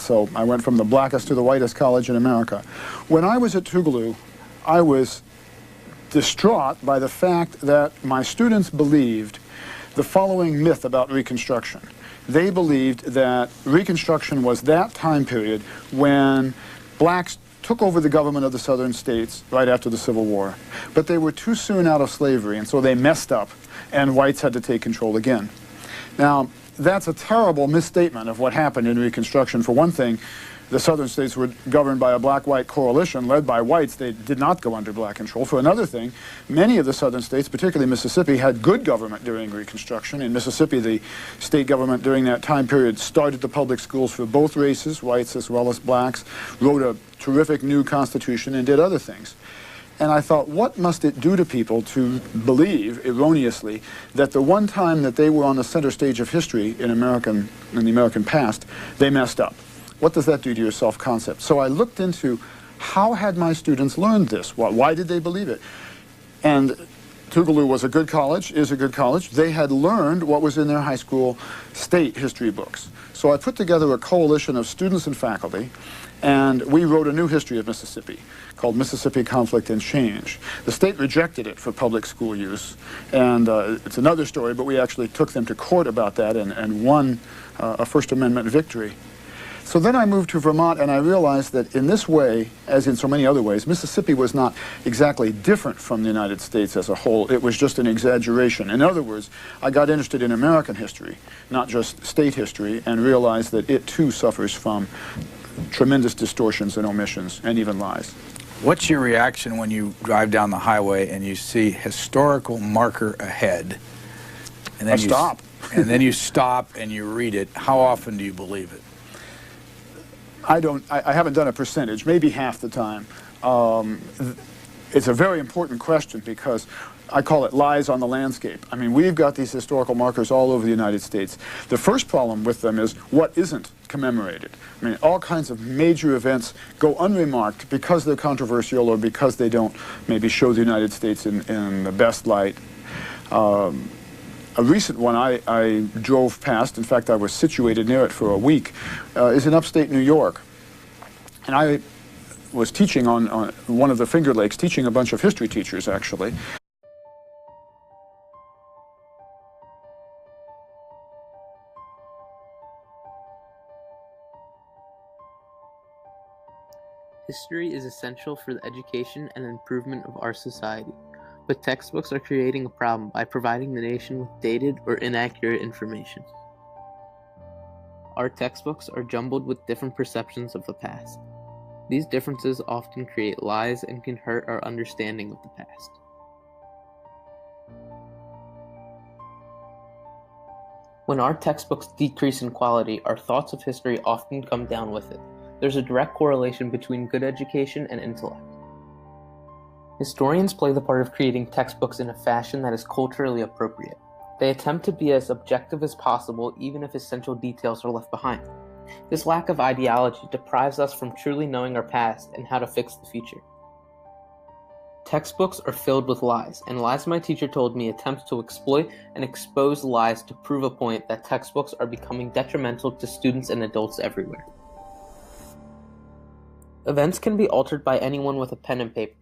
So I went from the blackest to the whitest college in America. When I was at Tougaloo, I was distraught by the fact that my students believed the following myth about Reconstruction. They believed that Reconstruction was that time period when blacks took over the government of the southern states right after the Civil War, but they were too soon out of slavery, and so they messed up, and whites had to take control again. Now, that's a terrible misstatement of what happened in Reconstruction. For one thing, the southern states were governed by a black-white coalition led by whites. They did not go under black control. For another thing, many of the southern states, particularly Mississippi, had good government during Reconstruction. In Mississippi, the state government during that time period started the public schools for both races, whites as well as blacks, wrote a terrific new constitution, and did other things. And I thought, what must it do to people to believe, erroneously, that the one time that they were on the center stage of history in the American past, they messed up? What does that do to your self-concept? So I looked into how had my students learned this? Why did they believe it? And Tougaloo was a good college, is a good college. They had learned what was in their high school state history books. So I put together a coalition of students and faculty, and we wrote a new history of Mississippi called Mississippi Conflict and Change. The state rejected it for public school use, and it's another story, but we actually took them to court about that and won a First Amendment victory. So then I moved to Vermont, and I realized that in this way, as in so many other ways, Mississippi was not exactly different from the United States as a whole. It was just an exaggeration. In other words, I got interested in American history, not just state history, and realized that it too suffers from tremendous distortions and omissions and even lies. What's your reaction when you drive down the highway and you see historical marker ahead? And then stop. And then you stop and you read it. How often do you believe it? I haven't done a percentage, maybe half the time. It's a very important question because I call it lies on the landscape. I mean, we've got these historical markers all over the United States. The first problem with them is what isn't commemorated. I mean, all kinds of major events go unremarked because they're controversial or because they don't maybe show the United States in the best light. A recent one I drove past, in fact I was situated near it for a week, is in upstate New York. And I was teaching on one of the Finger Lakes, teaching a bunch of history teachers actually. History is essential for the education and improvement of our society. But textbooks are creating a problem by providing the nation with dated or inaccurate information. Our textbooks are jumbled with different perceptions of the past. These differences often create lies and can hurt our understanding of the past. When our textbooks decrease in quality, our thoughts of history often come down with it. There's a direct correlation between good education and intellect. Historians play the part of creating textbooks in a fashion that is culturally appropriate. They attempt to be as objective as possible, even if essential details are left behind. This lack of ideology deprives us from truly knowing our past and how to fix the future. Textbooks are filled with lies, and lies my teacher told me attempts to exploit and expose lies to prove a point that textbooks are becoming detrimental to students and adults everywhere. Events can be altered by anyone with a pen and paper.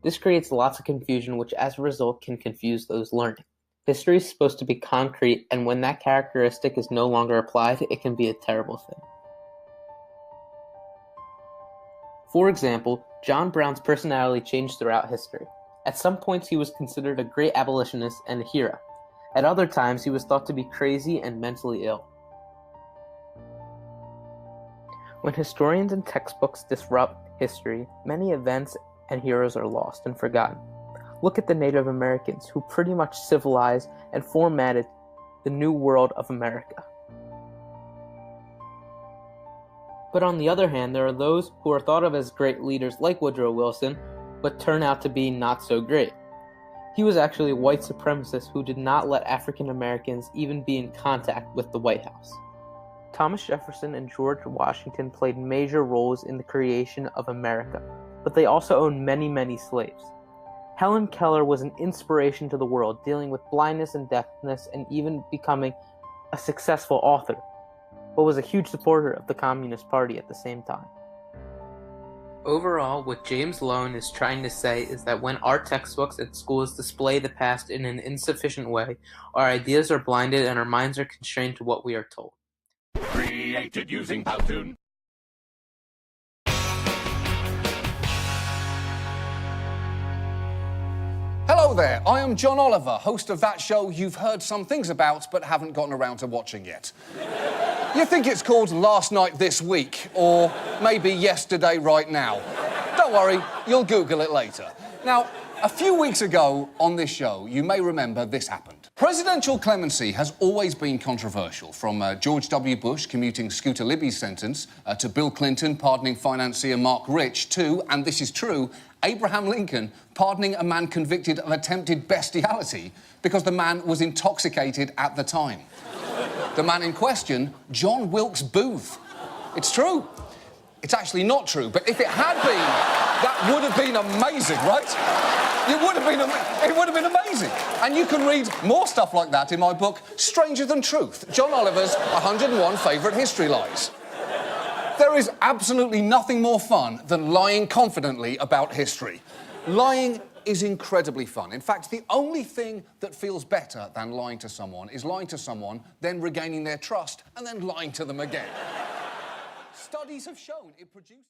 This creates lots of confusion, which as a result can confuse those learning. History is supposed to be concrete, and when that characteristic is no longer applied, it can be a terrible thing. For example, John Brown's personality changed throughout history. At some points he was considered a great abolitionist and a hero. At other times he was thought to be crazy and mentally ill. When historians and textbooks disrupt history, many events and heroes are lost and forgotten. Look at the Native Americans, who pretty much civilized and formatted the new world of America. But on the other hand, there are those who are thought of as great leaders like Woodrow Wilson, but turn out to be not so great. He was actually a white supremacist who did not let African Americans even be in contact with the White House. Thomas Jefferson and George Washington played major roles in the creation of America, but they also owned many, many slaves. Helen Keller was an inspiration to the world, dealing with blindness and deafness and even becoming a successful author. but was a huge supporter of the Communist Party at the same time. Overall, what James Loewen is trying to say is that when our textbooks and schools display the past in an insufficient way, our ideas are blinded and our minds are constrained to what we are told. Created using Powtoon. Hello there, I am John Oliver, host of that show you've heard some things about but haven't gotten around to watching yet. You think it's called Last Night This Week, or maybe Yesterday Right Now. Don't worry, you'll Google it later. Now, a few weeks ago on this show, you may remember this happened. Presidential clemency has always been controversial, from George W. Bush commuting Scooter Libby's sentence to Bill Clinton pardoning financier Mark Rich to, and this is true, Abraham Lincoln pardoning a man convicted of attempted bestiality because the man was intoxicated at the time. The man in question, John Wilkes Booth. It's true. It's actually not true, but if it had been, that would have been amazing, right? It would have been amazing. And you can read more stuff like that in my book, Stranger Than Truth, John Oliver's 101 Favourite History Lies. There is absolutely nothing more fun than lying confidently about history. Lying is incredibly fun. In fact, the only thing that feels better than lying to someone is lying to someone, then regaining their trust, and then lying to them again. Studies have shown it produces...